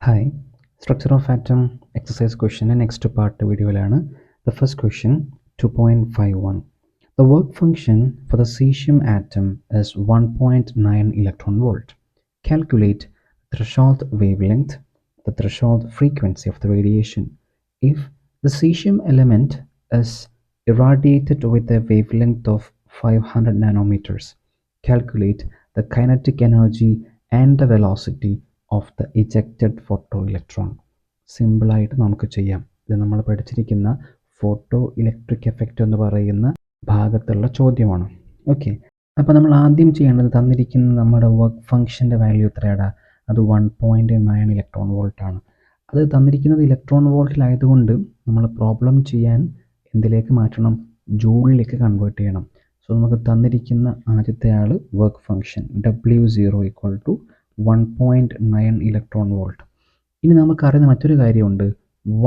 Hi, structure of atom exercise question and next part video. The first question 2.51. The work function for the cesium atom is 1.9 electron volt. Calculate threshold wavelength, the threshold frequency of the radiation. If the cesium element is irradiated with a wavelength of 500 nanometers, calculate the kinetic energy and the velocity of the ejected photo electron. സിമ്പിളായിട്ട് നമുക്ക് ചെയ്യാം. ഇത് നമ്മൾ പഠിച്ചിരിക്കുന്ന photo electric effect എന്ന് പറയുന്ന ഭാഗത്തുള്ള ചോദ്യമാണ്. Okay, അപ്പോൾ നമ്മൾ ആദ്യം ചെയ്യേണ്ടത് തന്നിരിക്കുന്ന നമ്മുടെ വർക്ക് ഫംഗ്ഷൻ്റെ വാല്യൂ എത്രയാണ്? അത് 1.9 ഇലക്ട്രോൺ വോൾട്ടാണ്. അത് തന്നിരിക്കുന്നത് ഇലക്ട്രോൺ വോൾട്ടിലായതുകൊണ്ട് നമ്മൾ പ്രോബ്ലം ചെയ്യാൻ എന്തിലേക്ക് മാറ്റണം? ജൂളിലേക്ക് കൺവേർട്ട് ചെയ്യണം. സോ നമുക്ക് തന്നിരിക്കുന്ന ആദ്യത്തെ ആൾ work function W0 = 1.9 electron volt. ഇനി നമുക്കറിയുന്ന മറ്റൊരു കാര്യമുണ്ട്.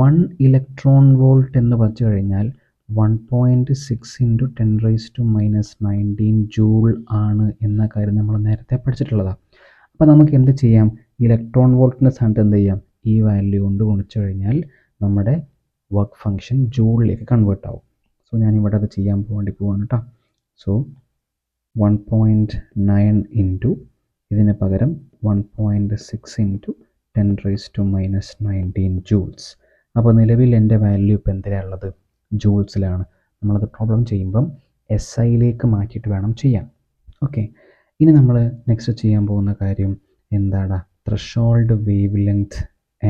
1 ഇലക്ട്രോൺ വോൾട്ട് എന്ന് പറഞ്ഞു കഴിഞ്ഞാൽ 1.6 × 10⁻⁻19 ജൂൾ ആണ് എന്ന കാര്യം നമ്മൾ നേരത്തെ പഠിച്ചിട്ടുള്ളതാണ്. അപ്പോൾ നമുക്ക് എന്ത് ചെയ്യാം? ഇലക്ട്രോൺ വോൾട്ടിൻ്റെ സ്ഥാനത്ത് എന്ത് ചെയ്യാം? ഈ വാല്യൂ കൊണ്ട് ഗുണിച്ചു കഴിഞ്ഞാൽ നമ്മുടെ വർക്ക് ഫംഗ്ഷൻ ജൂളിലേക്ക് കൺവേർട്ട് ആവും. സോ ഞാനിവിടെ അത് ചെയ്യാൻ പോവാണ് കേട്ടോ. സോ 1.9 ഇൻറ്റു ഇതിന് പകരം 1.6 × 10⁻⁻19 ജൂൾസ്. അപ്പോൾ നിലവിൽ എൻ്റെ വാല്യൂ ഇപ്പോൾ എന്തിനാണുള്ളത്? ജൂൾസിലാണ്. നമ്മളത് പ്രോബ്ലം ചെയ്യുമ്പം SIയിലേക്ക് മാറ്റിയിട്ട് വേണം ചെയ്യാൻ. ഓക്കെ, ഇനി നമ്മൾ നെക്സ്റ്റ് ചെയ്യാൻ പോകുന്ന കാര്യം എന്താണ്? Threshold wave length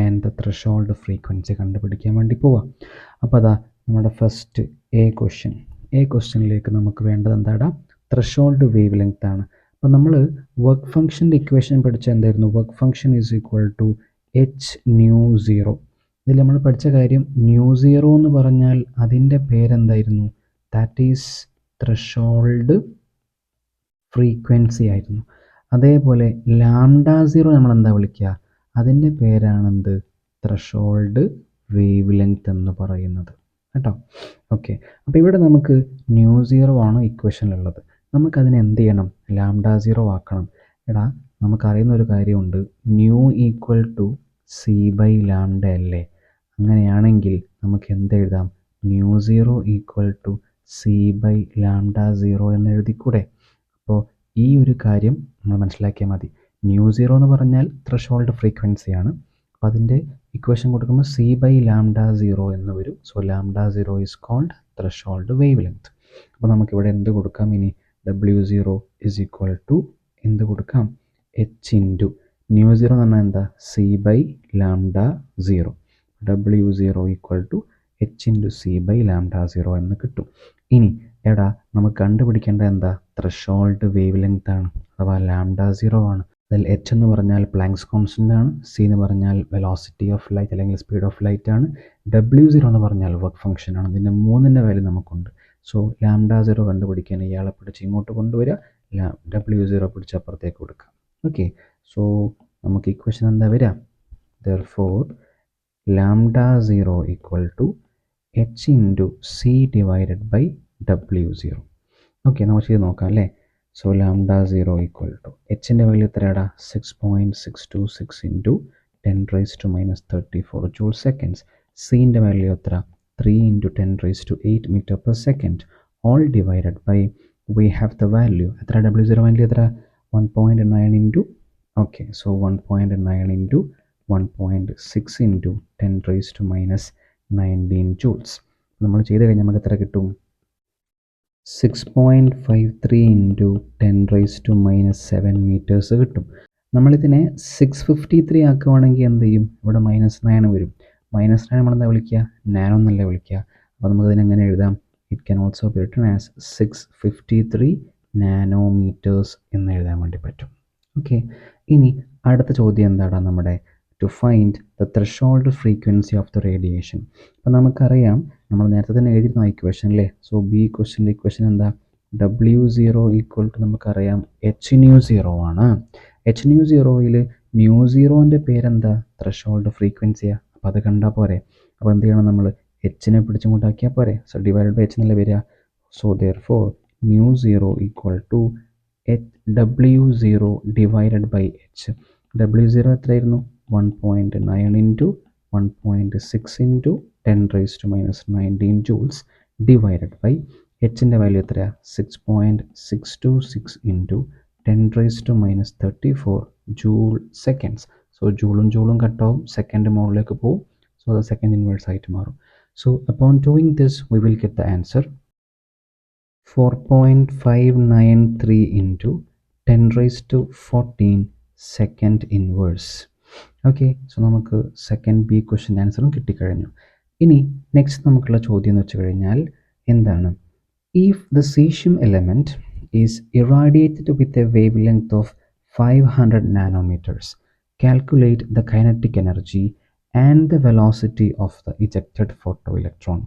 and the threshold frequency കണ്ടുപിടിക്കാൻ വേണ്ടി പോവാം. അപ്പോൾ അതാ നമ്മുടെ ഫസ്റ്റ് ക്വസ്റ്റ്യനിലേക്ക് നമുക്ക് വേണ്ടത് എന്താണ്? ത്രഷോൾഡ് വേവ് ലെങ്ത് ആണ്. അപ്പോൾ നമ്മൾ വർക്ക് ഫംഗ്ഷൻ്റെ ഇക്വേഷൻ പഠിച്ച എന്തായിരുന്നു? Work function = h/0. ഇതിൽ നമ്മൾ പഠിച്ച കാര്യം μ0 എന്ന് പറഞ്ഞാൽ അതിൻ്റെ പേരെന്തായിരുന്നു? ദാറ്റ് ഈസ് ത്രഷോൾഡ് ഫ്രീക്വൻസി ആയിരുന്നു. അതേപോലെ λ0 നമ്മൾ എന്താ വിളിക്കുക? അതിൻ്റെ പേരാണെന്ത്? ത്രഷോൾഡ് വേവ് ലെങ്ത് എന്ന് പറയുന്നത് കേട്ടോ. ഓക്കെ, അപ്പോൾ ഇവിടെ നമുക്ക് μ0 ആണ് ഇക്വേഷനിലുള്ളത്. നമുക്കതിനെ എന്ത് ചെയ്യണം? λ0 ആക്കണം. എടാ, നമുക്കറിയുന്ന ഒരു കാര്യമുണ്ട്, μ = c/λ അല്ലേ? അങ്ങനെയാണെങ്കിൽ നമുക്ക് എന്തെഴുതാം? μ0 = c/λ0 എന്ന് എഴുതിക്കൂടെ? അപ്പോൾ ഈ ഒരു കാര്യം നമ്മൾ മനസ്സിലാക്കിയാൽ മതി. μ0 എന്ന് പറഞ്ഞാൽ ത്രഷോൾഡ് ഫ്രീക്വൻസിയാണ്. അപ്പോൾ അതിൻ്റെ ഇക്വേഷൻ കൊടുക്കുമ്പോൾ c/λ0 എന്ന് വരും. So λ0 is called threshold wavelength. അപ്പോൾ നമുക്കിവിടെ എന്ത് കൊടുക്കാം? ഇനി W0 = എന്ത് കൊടുക്കാം? h ഇൻറ്റു μ0 എന്ന് പറഞ്ഞാൽ എന്താ? c/λ0. W0 = h × c/λ0 എന്ന് കിട്ടും. ഇനി എടാ, നമുക്ക് കണ്ടുപിടിക്കേണ്ട എന്താ? ത്രഷോൾഡ് വേവ് ലെങ്ത് ആണ്, അഥവാ λ0 ആണ്. അതിൽ h എന്ന് പറഞ്ഞാൽ പ്ലാങ്ക്സ് കോൺസ്റ്റൻ്റ് ആണ്, c എന്ന് പറഞ്ഞാൽ വെലോസിറ്റി ഓഫ് ലൈറ്റ് അല്ലെങ്കിൽ സ്പീഡ് ഓഫ് ലൈറ്റ് ആണ്, W0 എന്ന് പറഞ്ഞാൽ വർക്ക് ഫംഗ്ഷൻ ആണ്. ഇതിൻ്റെ മൂന്നിൻ്റെ വാല്യൂ നമുക്കുണ്ട്. സോ λ0 കണ്ടുപിടിക്കാൻ ഇയാളെ പിടിച്ച് ഇങ്ങോട്ട് കൊണ്ടുവരിക, W0 പിടിച്ച് അപ്പുറത്തേക്ക് കൊടുക്കുക. ഓക്കെ, സോ നമുക്ക് ഇക്വേഷൻ എന്താ വരിക? therefore λ0 = h × c/W0. ഓക്കെ, നമുക്ക് ചെയ്ത് നോക്കാം അല്ലേ? സോ λ0 = എച്ചിൻ്റെ വാല്യൂ എത്രയാടാ? 6.626 × 10⁻34 ജൂൾ സെക്കൻഡ്സ്. സീൻ്റെ വാല്യൂ എത്ര? 3 × 10⁸ m/s. all divided by we have the value എത്ര? W0 വാല്യൂ എത്ര? 1.9 into okay, so 1.9 into 1.6 × 10⁻⁻19 joules. നമ്മൾ ചെയ്ത് കഴിഞ്ഞാൽ നമുക്ക് എത്ര കിട്ടും? 6.53 × 10⁻⁷ മീറ്റേഴ്സ് കിട്ടും. നമ്മളിതിനെ 653 ആക്കുവാണെങ്കിൽ എന്ത് ചെയ്യും? ഇവിടെ -9 വരും. -9 നമ്മളെന്താ വിളിക്കുക? നാനോ എന്നല്ലേ വിളിക്കുക. അപ്പോൾ നമുക്കതിനെ എങ്ങനെ എഴുതാം? It can also be written as 653 nanometres എന്ന് എഴുതാൻ വേണ്ടി പറ്റും. ഓക്കെ, ഇനി അടുത്ത ചോദ്യം എന്താണ്? നമ്മുടെ to find the threshold frequency of the radiation. അപ്പോൾ നമുക്കറിയാം, നമ്മൾ നേരത്തെ തന്നെ എഴുതിയിരുന്ന ഇക്വേഷൻ അല്ലേ? സോ ബി ക്വസ്റ്റ്യൻ്റെ ഇക്വേഷൻ എന്താ? W0 = നമുക്കറിയാം h/0 ആണ്. h/0യിൽ μ0ൻ്റെ പേരെന്താ? ത്രഷോൾഡ് ഫ്രീക്വൻസിയാണ്. അപ്പോൾ അത് കണ്ടാൽ പോരെ? അപ്പോൾ എന്ത് ചെയ്യണം? നമ്മൾ എച്ചിനെ പിടിച്ചിങ്ങോട്ടാക്കിയാൽ പോരെ? സോ ഡിവൈഡ് ബൈ h എന്നല്ലേ വരിക. So therefore μ0 = W0 / h. W0 എത്രയായിരുന്നു? 1.9 into 1.6 into 10 raised to minus 19 joules divided by hന്റെ വാല്യൂ എത്രയാണ് 6.626 into 10 raised to minus 34 joule seconds. So ജൂളും കട്ടാവും, സെക്കൻഡ് മോളിലേക്ക് പോകും. സോ അത് സെക്കൻഡ് ഇൻവേഴ്സ് ആയിട്ട് മാറും. So upon doing this we will get the answer 4.593 into 10 raised to 14 second inverse. Okay, so നമുക്ക് സെക്കൻഡ് ബി ക്വസ്റ്റ്യൻ ആൻസറും കിട്ടിക്കഴിഞ്ഞു. ഇനി നെക്സ്റ്റ് നമുക്കുള്ള ചോദ്യം എന്ന് വെച്ച് കഴിഞ്ഞാൽ എന്താണ്? If the cesium element is irradiated with a wavelength of 500 nanometers, calculate the kinetic energy and the velocity of the ejected photoelectron.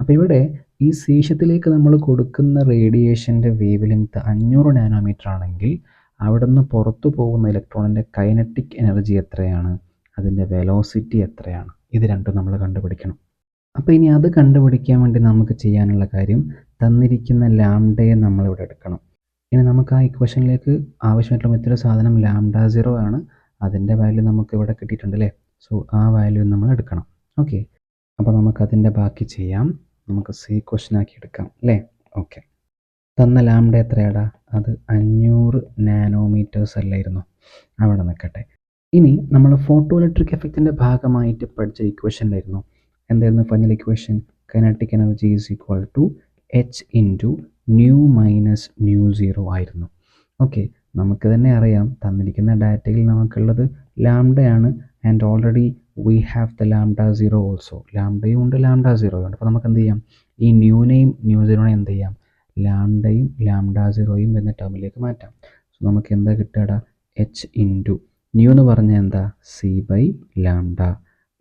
അപ്പോൾ ഇവിടെ ഈ സീഷ്യത്തിലേക്ക് നമ്മൾ കൊടുക്കുന്ന റേഡിയേഷൻ്റെ വേവ് ലെങ്ത് 500 നാനോമീറ്റർ ആണെങ്കിൽ അവിടെ നിന്ന് പുറത്തു പോകുന്ന ഇലക്ട്രോണിൻ്റെ കൈനറ്റിക് എനർജി എത്രയാണ്, അതിൻ്റെ വെലോസിറ്റി എത്രയാണ്, ഇത് രണ്ടും നമ്മൾ കണ്ടുപിടിക്കണം. അപ്പോൾ ഇനി അത് കണ്ടുപിടിക്കാൻ വേണ്ടി നമുക്ക് ചെയ്യാനുള്ള കാര്യം, തന്നിരിക്കുന്ന ലാംഡയെ നമ്മളിവിടെ എടുക്കണം. ഇനി നമുക്ക് ആ ഇക്വേഷനിലേക്ക് ആവശ്യമായിട്ടുള്ള മറ്റൊരു സാധനം λ0 ആണ്. അതിൻ്റെ വാല്യൂ നമുക്ക് ഇവിടെ കിട്ടിയിട്ടുണ്ട് അല്ലേ. സോ ആ വാല്യൂ നമ്മൾ എടുക്കണം. ഓക്കെ, അപ്പോൾ നമുക്കതിൻ്റെ ബാക്കി ചെയ്യാം. നമുക്ക് സി ക്വസ്റ്റ്യൻ ആക്കി എടുക്കാം അല്ലേ. ഓക്കെ, തന്ന ലാംഡ എത്രയാടാ? അത് 500 നാനോമീറ്റേഴ്സ് അല്ലായിരുന്നു. അവിടെ നിൽക്കട്ടെ. ഇനി നമ്മൾ ഫോട്ടോ ഇലക്ട്രിക് എഫക്റ്റിൻ്റെ ഭാഗമായിട്ട് പഠിച്ച ഇക്വേഷനിലായിരുന്നു എന്തായിരുന്നു final equation? Kinetic energy is equal to H into nu minus nu zero ആയിരുന്നു. ഓക്കെ, നമുക്ക് തന്നെ അറിയാം തന്നിരിക്കുന്ന ഡാറ്റയിൽ നമുക്കുള്ളത് ലാംഡയാണ്. And already we have the λ0 also. ലാംഡയും ഉണ്ട് λ0യും ഉണ്ട്. അപ്പോൾ നമുക്ക് എന്ത് ചെയ്യാം? ഈ ന്യൂനെയും ന്യൂ സീറോനെയും എന്ത് ചെയ്യാം? ലാംഡയും λ0യും എന്ന ടേമിലേക്ക് മാറ്റാം. സോ നമുക്ക് എന്താ കിട്ടുകടാ? എച്ച് ഇൻറ്റു ന്യൂ എന്ന് പറഞ്ഞാൽ എന്താ? സി ബൈ ലാംഡ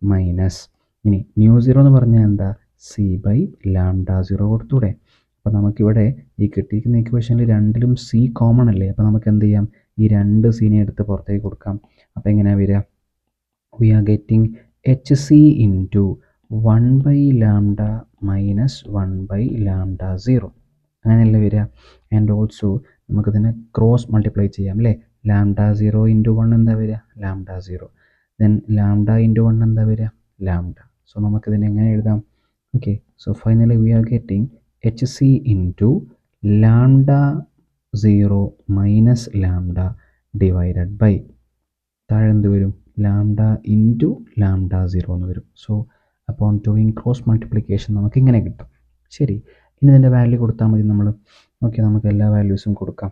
മൈനസ്, ഇനി ന്യൂ സീറോ എന്ന് പറഞ്ഞാൽ എന്താ? സി ബൈ λ0 കൊടുത്തൂടെ. അപ്പോൾ നമുക്കിവിടെ ഈ കിട്ടിയിരിക്കുന്ന ഇക്വേഷനിൽ രണ്ടിലും സി കോമൺ അല്ലേ. അപ്പോൾ നമുക്ക് എന്ത് ചെയ്യാം? ഈ രണ്ട് സീനെ എടുത്ത് പുറത്തേക്ക് കൊടുക്കാം. അപ്പോൾ എങ്ങനെയാണ് വരിക? We are getting H C into 1 by lambda minus 1 by λ0 അങ്ങനെയല്ലേ വരിക. ആൻഡ് ഓൾസോ നമുക്കിതിനെ ക്രോസ് മൾട്ടിപ്ലൈ ചെയ്യാം അല്ലേ. λ0 ഇൻറ്റു 1 എന്താ വരിക? λ0. ദെൻ ലാംഡ ഇൻറ്റു 1 എന്താ വരിക? ലാംഡ. സോ നമുക്കിതിനെ എങ്ങനെ എഴുതാം? Okay, so finally we are getting H C into λ0 minus lambda divided by താഴെ എന്ത് വരും? ലാംഡ ഇൻറ്റു λ0 എന്ന് വരും. സോ അപ്പോൾ ഡൂയിങ് ക്രോസ് മൾട്ടിപ്ലിക്കേഷൻ നമുക്ക് ഇങ്ങനെ കിട്ടും. ശരി, ഇനി ഇതിൻ്റെ വാല്യൂ കൊടുത്താൽ മതി നമ്മൾ. ഓക്കെ, നമുക്ക് എല്ലാ വാല്യൂസും കൊടുക്കാം.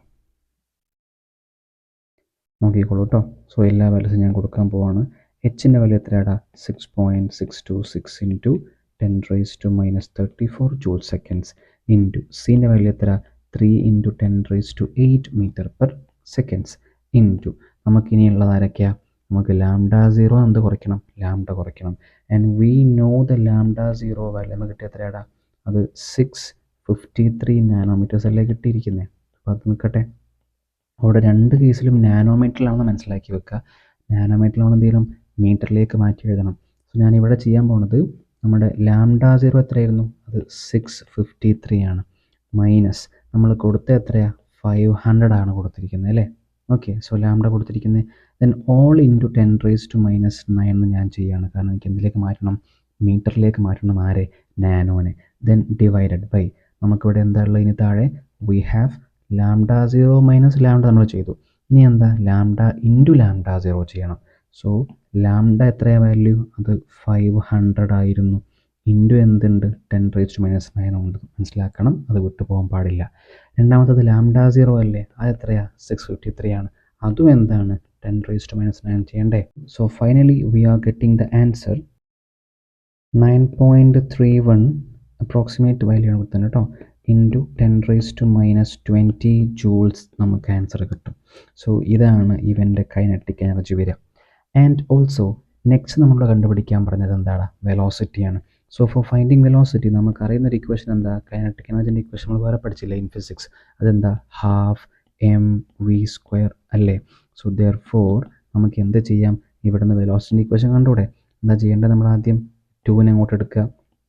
നോക്കിക്കോളൂ കേട്ടോ. സോ എല്ലാ വാല്യൂസും ഞാൻ കൊടുക്കാൻ പോവാണ്. എച്ചിൻ്റെ വാല്യൂ എത്രയാടാ? 6.626 into 10 raised to minus 34 joule seconds into സീൻ്റെ വാല്യൂ എത്ര? 3 into 10 raised to 8 metre per seconds into നമുക്കിനിയുള്ളത് ആരൊക്കെയാണ്? നമുക്ക് λ0 എന്ത് കുറയ്ക്കണം? ലാംഡ കുറയ്ക്കണം. And we know the λ0 value നമുക്ക് കിട്ടിയ എത്രയാടാ? അത് 653 നാനോമീറ്റേഴ്സ് അല്ലേ കിട്ടിയിരിക്കുന്നത്. അപ്പോൾ അത് നിൽക്കട്ടെ. അവിടെ രണ്ട് കേസിലും നാനോമീറ്ററിലാണെന്ന് മനസ്സിലാക്കി വെക്കുക. നാനോമീറ്ററിലാണെന്ന് എന്തെങ്കിലും മീറ്ററിലേക്ക് മാറ്റി എഴുതണം. സോ ഞാനിവിടെ ചെയ്യാൻ പോകുന്നത് നമ്മുടെ λ0 എത്രയായിരുന്നു? അത് 653 ആണ്. മൈനസ് നമ്മൾ കൊടുത്ത എത്രയാണ്? 500 ആണ് കൊടുത്തിരിക്കുന്നത് അല്ലേ. ഓക്കെ, സോ ലാംഡ കൊടുത്തിരിക്കുന്നത്. Then all into 10 raised to minus 9 എന്ന് ഞാൻ ചെയ്യുകയാണ്. കാരണം എനിക്ക് എന്തിലേക്ക് മാറ്റണം? മീറ്ററിലേക്ക് മാറ്റണം. ആരെ? നാനോനെ. ദെൻ ഡിവൈഡഡ് ബൈ നമുക്കിവിടെ എന്താ ഉള്ളത്? ഇനി താഴെ വി ഹാവ് λ0 മൈനസ് ലാംഡ നമ്മൾ ചെയ്തു. ഇനി എന്താ? ലാംഡ ഇൻറ്റു λ0 ചെയ്യണം. സോ ലാംഡ എത്രയാണ് വാല്യൂ? അത് 500 ആയിരുന്നു. ഇൻറ്റു എന്തുണ്ട്? 10 raised to minus 9 ഉണ്ട്. മനസ്സിലാക്കണം, അത് വിട്ടു പോകാൻ പാടില്ല. രണ്ടാമത്തത് λ0 അല്ലേ, അത് എത്രയാണ്? 653 ആണ്. അതും എന്താണ്? 10 raised to minus 9 ചെയ്യണ്ടേ. So finally we are getting the answer 9.31 approximate value ആണ് കൊടുത്തത് കേട്ടോ. Into 10 raised to minus 20 joules നമുക്ക് ആൻസർ കിട്ടും. സോ ഇതാണ് ഇവൻ്റെ കൈനറ്റിക് എനർജി വരിക. ആൻഡ് ഓൾസോ നെക്സ്റ്റ് നമ്മൾ കണ്ടുപിടിക്കാൻ പറഞ്ഞത് എന്താണ്? വെലോസിറ്റിയാണ്. സോ ഫോർ ഫൈൻഡിങ് വെലോസിറ്റി നമുക്കറിയുന്ന ഒരു ഇക്വേഷൻ എന്താ? കൈനറ്റിക് എനർജിൻ്റെ ഇക്വേഷൻ നമ്മൾ വേറെ പഠിച്ചില്ലേ ഇൻ ഫിസിക്സ്. അതെന്താ? ഹാഫ് mv² അല്ലേ. സോ ദെയർ ഫോർ നമുക്ക് എന്ത് ചെയ്യാം? ഇവിടുന്ന് വെലോസിറ്റി ഇക്വേഷൻ കണ്ടുകൂടെ? എന്താ ചെയ്യേണ്ടത്? നമ്മൾ ആദ്യം 2നെ അങ്ങോട്ട് എടുക്കുക,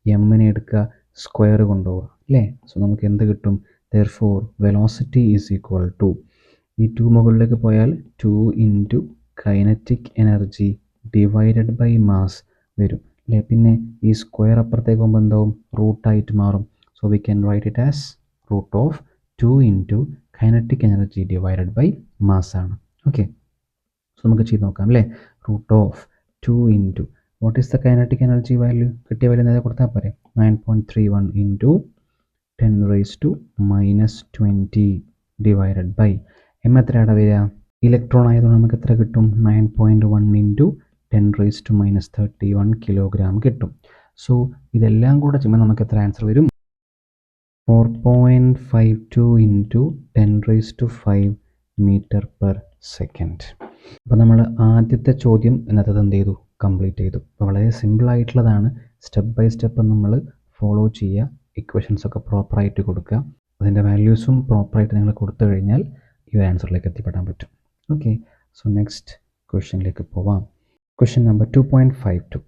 എമ്മിനെ എടുക്കുക, സ്ക്വയർ കൊണ്ടുപോവുക അല്ലേ. സോ നമുക്ക് എന്ത് കിട്ടും? Therefore velocity is equal to ഈ 2 മുകളിലേക്ക് പോയാൽ 2 into kinetic energy divided by mass വരും അല്ലേ. പിന്നെ ഈ സ്ക്വയർ അപ്പുറത്തേക്ക് പോകുമ്പോൾ എന്താവും, റൂട്ടായിട്ട് മാറും. So we can write it as root of 2 into kinetic energy divided by mass ആണ്. ഓക്കെ, സോ നമുക്ക് ചെയ്ത് നോക്കാം അല്ലേ. Root of 2 into what is the kinetic energy value, കിട്ടിയ വാല്യൂ നേരെ കൊടുത്താൽ പോരെ. 9.31 ഇൻറ്റു 10⁻⁻20 ഡിവൈഡഡ് ബൈ എത്രയാണ് വരിക, ഇലക്ട്രോൺ ആയതുകൊണ്ട് നമുക്ക് എത്ര കിട്ടും, 9.1 ഇൻറ്റു 10⁻31 കിലോഗ്രാം കിട്ടും. സോ ഇതെല്ലാം കൂടെ ചെയ്യുമ്പോൾ നമുക്ക് എത്ര ആൻസർ വരും, 4.52 ഇൻറ്റു 10⁵ മീറ്റർ പെർ സെക്കൻഡ്. അപ്പോൾ നമ്മൾ ആദ്യത്തെ ചോദ്യം ഇന്നത്തെ എന്ത് ചെയ്തു, കംപ്ലീറ്റ് ചെയ്തു. അപ്പോൾ വളരെ സിമ്പിളായിട്ടുള്ളതാണ്. സ്റ്റെപ്പ് ബൈ സ്റ്റെപ്പ് നമ്മൾ ഫോളോ ചെയ്യുക. ഇക്വേഷൻസൊക്കെ പ്രോപ്പറായിട്ട് കൊടുക്കുക. അതിൻ്റെ വാല്യൂസും പ്രോപ്പറായിട്ട് നിങ്ങൾ കൊടുത്തു കഴിഞ്ഞാൽ ഈ ഒരു ആൻസറിലേക്ക് എത്തിപ്പെടാൻ പറ്റും. ഓക്കെ, സോ നെക്സ്റ്റ് ക്വസ്റ്റ്യനിലേക്ക് പോവാം. Question number 2.52.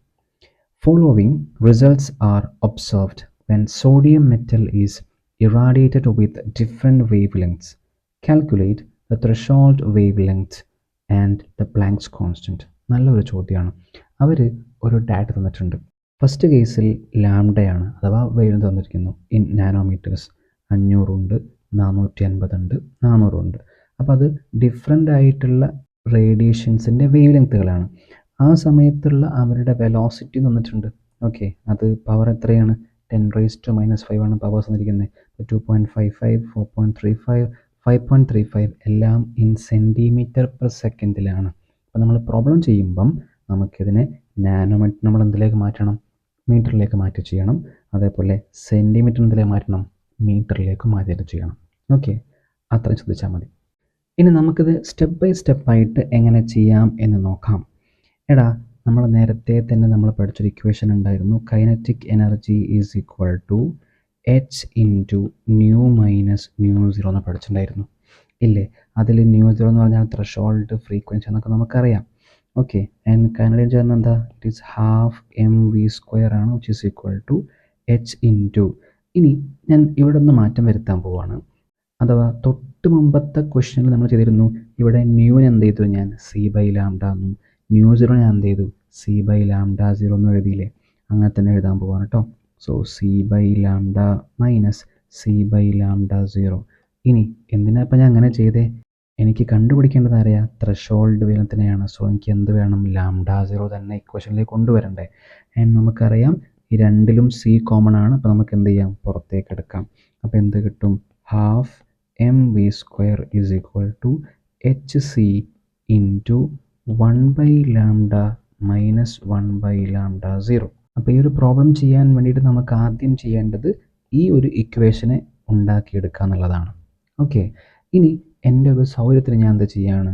Following results are observed when sodium metal is irradiated with different wavelengths. Calculate the threshold wavelength and the Planck's constant. നല്ലൊരു ചോദ്യമാണ്. അവർ ഒരു ഡാറ്റ തന്നിട്ടുണ്ട്. ഫസ്റ്റ് കേസിൽ ലാംഡയാണ് അഥവാ വേവ് തന്നിരിക്കുന്നു ഇൻ നാനോമീറ്റേഴ്സ്. 500 ഉണ്ട്, 450 ഉണ്ട്, 400 ഉണ്ട്. അപ്പോൾ അത് ഡിഫറെൻ്റ് ആയിട്ടുള്ള റേഡിയേഷൻസിൻ്റെ വേവ് ലെങ്ത്തുകളാണ്. ആ സമയത്തുള്ള അവരുടെ വെലോസിറ്റി തന്നിട്ടുണ്ട്. ഓക്കെ, അത് പവർ എത്രയാണ്, 10⁻⁻5 ആണ് പവർ തന്നിരിക്കുന്നത്. 2.55, 4.35, 5.35 എല്ലാം ഇൻ സെൻറ്റിമീറ്റർ പെർ സെക്കൻഡിലാണ്. അപ്പോൾ നമ്മൾ പ്രോബ്ലം ചെയ്യുമ്പം നമുക്കിതിനെ നാനോമീറ്റർ നമ്മൾ എന്തിലേക്ക് മാറ്റണം, മീറ്ററിലേക്ക് മാറ്റി ചെയ്യണം. അതേപോലെ സെൻറ്റിമീറ്റർ എന്തിലേക്ക് മാറ്റണം, മീറ്ററിലേക്ക് മാറ്റിയിട്ട് ചെയ്യണം. ഓക്കെ, അത്ര ശ്രദ്ധിച്ചാൽ മതി. ഇനി നമുക്കിത് സ്റ്റെപ്പ് ബൈ സ്റ്റെപ്പായിട്ട് എങ്ങനെ ചെയ്യാം എന്ന് നോക്കാം. എടാ, നമ്മൾ നേരത്തെ തന്നെ നമ്മൾ പഠിച്ചൊരു ഇക്വേഷൻ ഉണ്ടായിരുന്നു. Kinetic energy is equal to H into nu minus nu zero എന്ന് പഠിച്ചിട്ടുണ്ടായിരുന്നു ഇല്ലേ. അതിൽ ന്യൂ സീറോ എന്ന് പറഞ്ഞാൽ ത്രെഷോൾഡ് ഫ്രീക്വൻസി എന്നൊക്കെ നമുക്കറിയാം. ഓക്കെ, ആൻഡ് കൈനറ്റിക് ചേർന്ന് എന്താ, ഇറ്റ് ഈസ് ഹാഫ് mv² ആണ്, which is equal to H into. ഇനി ഞാൻ ഇവിടെ ഒന്ന് മാറ്റം വരുത്താൻ പോവാണ്. അഥവാ തൊട്ട് മുമ്പത്തെ ക്വസ്റ്റ്യനിൽ നമ്മൾ ചെയ്തിരുന്നു, ഇവിടെ ന്യൂവിന് എന്ത് ചെയ്തു ഞാൻ c/λ എന്നും ന്യൂ സീറോ ഞാൻ എന്ത് ചെയ്തു c/λ0 എന്ന് എഴുതിയില്ലേ. അങ്ങനെ തന്നെ എഴുതാൻ പോവാണ് കേട്ടോ. So c/λ minus c/λ0. ഇനി എന്തിനാ ഇപ്പം ഞാൻ അങ്ങനെ ചെയ്തേ, എനിക്ക് കണ്ടുപിടിക്കേണ്ടത് അറിയാം, ത്രെഷോൾഡ് വേലത്തിനെയാണ്. സോ എനിക്ക് എന്ത് വേണം, λ0 തന്നെ ഇക്വേഷനിലേക്ക് കൊണ്ടുവരണ്ടേ. ആൻഡ് നമുക്കറിയാം ഈ രണ്ടിലും c കോമൺ ആണ്. അപ്പോൾ നമുക്ക് എന്ത് ചെയ്യാം, പുറത്തേക്ക് എടുക്കാം. അപ്പോൾ എന്ത് കിട്ടും, half mv² is equal to hc into 1/λ minus 1/λ0. അപ്പോൾ ഈ ഒരു പ്രോബ്ലം ചെയ്യാൻ വേണ്ടിയിട്ട് നമുക്ക് ആദ്യം ചെയ്യേണ്ടത് ഈ ഒരു ഇക്വേഷനെ ഉണ്ടാക്കിയെടുക്കുക എന്നുള്ളതാണ്. ഓക്കെ, ഇനി എൻ്റെ ഒരു സൗകര്യത്തിന് ഞാൻ എന്ത് ചെയ്യാണ്,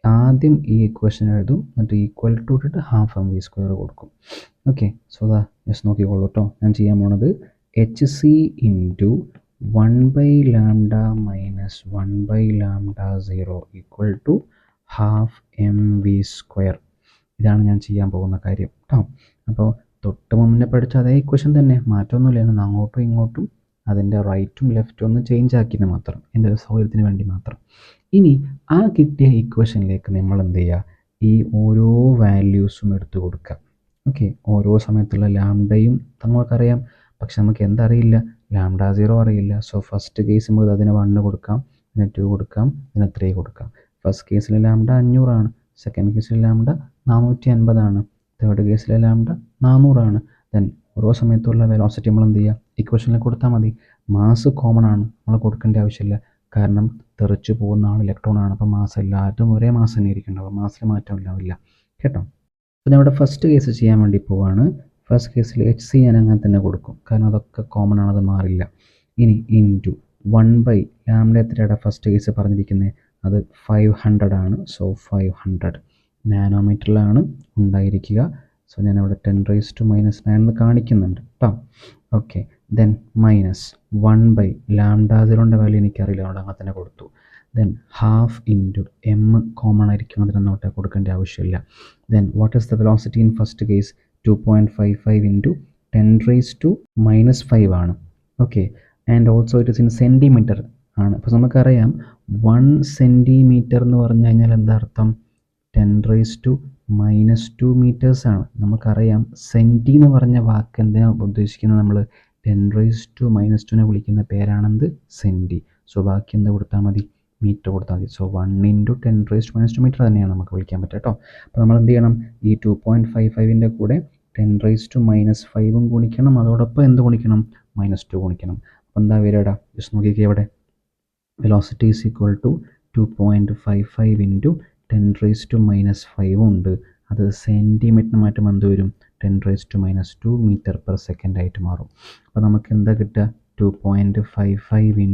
ആദ്യം ഈ ഇക്വേഷൻ എഴുതും, എന്നിട്ട് ഈക്വൽ ടു ഇട്ടിട്ട് ഹാഫ് mv² കൊടുക്കും. ഓക്കെ, സോ ദാ ജസ്റ്റ് നോക്കിക്കോളൂ കേട്ടോ. ഞാൻ ചെയ്യാൻ പോണത് hc into 1/λ minus 1/λ0 equal to half mv². ഇതാണ് ഞാൻ ചെയ്യാൻ പോകുന്ന കാര്യം കേട്ടോ. അപ്പോൾ തൊട്ട് മുന്നേ പഠിച്ച അതേ ഇക്വേഷൻ തന്നെ, മാറ്റമൊന്നുമില്ല. അങ്ങോട്ടും ഇങ്ങോട്ടും അതിൻ്റെ റൈറ്റും ലെഫ്റ്റും ഒന്ന് ചേഞ്ച് ആക്കിയെന്ന് മാത്രം, എൻ്റെ ഒരു സൗകര്യത്തിന് വേണ്ടി മാത്രം. ഇനി ആ കിട്ടിയ ഇക്വേഷനിലേക്ക് നമ്മൾ എന്ത് ചെയ്യുക, ഈ ഓരോ വാല്യൂസും എടുത്തു കൊടുക്കുക. ഓക്കെ, ഓരോ സമയത്തുള്ള ലാംഡയും നമുക്കറിയാം, പക്ഷെ നമുക്ക് എന്തറിയില്ല, λ0 അറിയില്ല. സോ ഫസ്റ്റ് കേസ് നമുക്ക് അതിന് 1 കൊടുക്കാം, ഇതിന് 2 കൊടുക്കാം, ഇതിന് 3 കൊടുക്കാം. ഫസ്റ്റ് കേസിൽ λ 500 ആണ്, സെക്കൻഡ് കേസിൽ λ 450 ആണ്, തേർഡ് കേസിലെ λ 400 ആണ്. ദെൻ ഓരോ സമയത്തുള്ള വെലോസിറ്റി നമ്മൾ എന്ത് ചെയ്യുക, ഇക്വേഷനിൽ കൊടുത്താൽ മതി. മാസ് കോമൺ ആണ്, നമ്മൾ കൊടുക്കേണ്ട ആവശ്യമില്ല. കാരണം തെറിച്ച് പോകുന്ന ആൾ ഇലക്ട്രോൺ ആണ്. അപ്പോൾ മാസ് എല്ലാവരും ഒരേ മാസ് തന്നെ ഇരിക്കേണ്ടത്, അപ്പോൾ മാസിൽ മാറ്റം ഉണ്ടാവില്ല കേട്ടോ. അപ്പോൾ നമ്മുടെ ഫസ്റ്റ് കേസ് ചെയ്യാൻ വേണ്ടി പോവാണ്. ഫസ്റ്റ് കേസിൽ hc ഞാൻ അങ്ങനെ തന്നെ കൊടുക്കും, കാരണം അതൊക്കെ കോമൺ ആണ്, അത് മാറില്ല. ഇനി ഇൻറ്റു 1/λ എത്രയുടെ ഫസ്റ്റ് കേസ് പറഞ്ഞിരിക്കുന്നത്, അത് 500 ആണ്. സോ 500 നാനോമീറ്ററിലാണ് ഉണ്ടായിരിക്കുക. സോ ഞാനവിടെ 10⁻⁻9 എന്ന് കാണിക്കുന്നുണ്ട് കേട്ടോ. ഓക്കെ, ദെൻ മൈനസ് 1/λ0ൻ്റെ വാല്യൂ എനിക്കറിയില്ല, അവിടെ അങ്ങനെ തന്നെ കൊടുത്തു. Then half into m common ആയിരിക്കും, അതിനൊന്നോട്ടെ കൊടുക്കേണ്ട ആവശ്യമില്ല. Then what is the velocity in first case, 2.55 into 10⁻⁻5 ആണ്. Okay, and also it is in centimetre ആണ്. അപ്പോൾ നമുക്കറിയാം 1 സെൻറ്റിമീറ്റർ എന്ന് പറഞ്ഞു കഴിഞ്ഞാൽ എന്താ അർത്ഥം, 10⁻⁻⁴ -2 മീറ്റേഴ്സാണ്. നമുക്കറിയാം സെൻറ്റി എന്ന് പറഞ്ഞ വാക്ക് എന്തിനാണ് ഉദ്ദേശിക്കുന്നത്? നമ്മൾ 10⁻²നെ വിളിക്കുന്ന പേരാണെന്ത്? സെൻറ്റി. സോ ബാക്കി എന്താ കൊടുത്താൽ മതി? മീറ്റർ കൊടുത്താൽ മതി. സോ 1 × 10⁻² മീറ്റർ തന്നെയാണ് നമുക്ക് വിളിക്കാൻ പറ്റുക കേട്ടോ. അപ്പോൾ നമ്മൾ എന്ത് ചെയ്യണം? ഈ 2.55ൻ്റെ കൂടെ 10⁻⁻5 ഗുണിക്കണം. അതോടൊപ്പം എന്ത് ഗുണിക്കണം? -2 ഗുണിക്കണം. അപ്പോൾ എന്താ വരിക? ജസ്റ്റ് നോക്കിക്കേ ഇവിടെ. വെലോസിറ്റി ഈസ് ഈക്വൽ ടു 2.55 × 10⁻⁻5 ഉണ്ട്. അത് സെൻറ്റിമീറ്ററിന് മാറ്റുമ്പോൾ എന്ത് വരും? 10⁻² മീറ്റർ പെർ സെക്കൻഡ് ആയിട്ട് മാറും. അപ്പോൾ നമുക്ക് എന്താ കിട്ടുക? 2.55 ×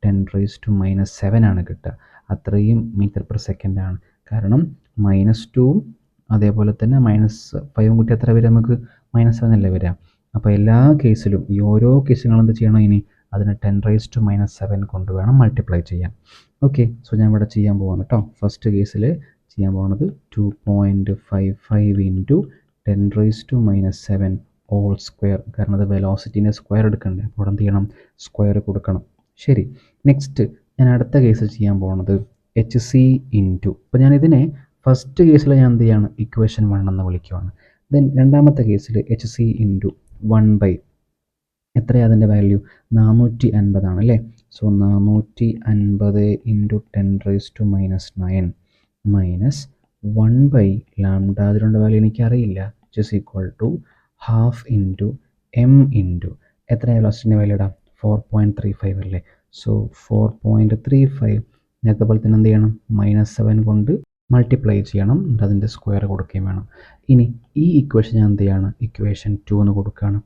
10⁻7 ആണ് കിട്ടുക. അത്രയും മീറ്റർ പെർ സെക്കൻഡ് ആണ്. കാരണം -2 അതേപോലെ തന്നെ -5 കൂട്ടി എത്ര വരിക നമുക്ക്? -7 അല്ലേ വരിക. അപ്പോൾ എല്ലാ കേസിലും ഈ ഓരോ കേസുകളും എന്ത് ചെയ്യണം? ഇനി അതിനെ 10⁻7 കൊണ്ട് വേണം മൾട്ടിപ്ലൈ ചെയ്യാൻ. ഓക്കെ, സോ ഞാൻ ഇവിടെ ചെയ്യാൻ പോവാണ് കേട്ടോ. ഫസ്റ്റ് കേസിൽ ചെയ്യാൻ പോകുന്നത് 2.55 × 10⁻7 ഹോൾ സ്ക്വയർ. കാരണം അത് വെലോസിറ്റീൻ്റെ സ്ക്വയർ എടുക്കണ്ടേ, അപ്പോൾ ഇവിടെ എന്ത് ചെയ്യണം? സ്ക്വയർ കൊടുക്കണം. ശരി, നെക്സ്റ്റ് ഞാൻ അടുത്ത കേസ് ചെയ്യാൻ പോകുന്നത് HC × ഇപ്പോൾ ഞാൻ ഇതിനെ ഫസ്റ്റ് കേസിൽ ഞാൻ എന്ത് ചെയ്യാണ്? ഇക്വേഷൻ 1 എന്ന് വിളിക്കുവാണ്. ദെൻ രണ്ടാമത്തെ കേസിൽ HC × 1 എത്രയാണ് അതിൻ്റെ വാല്യൂ? 450 ആണ് അല്ലേ. So 450 × 10⁻⁻9 minus 1/λ. അതിൻ്റെ വാല്യൂ എനിക്കറിയില്ല. Which is equal to 1/2 × m × എത്രയാണ് വെലോസിറ്റിൻ്റെ വാല്യൂ ഇടാം? 4.35 അല്ലേ. സോ 4.35 നേരത്തെ പോലെ തന്നെ എന്ത് ചെയ്യണം? -7 കൊണ്ട് മൾട്ടിപ്ലൈ ചെയ്യണം. എന്നിട്ട് അതിൻ്റെ സ്ക്വയർ കൊടുക്കുകയും വേണം. ഇനി ഈ ഇക്വേഷൻ ഞാൻ എന്ത് ചെയ്യാണ്? ഇക്വേഷൻ 2 എന്ന് കൊടുക്കുകയാണ്.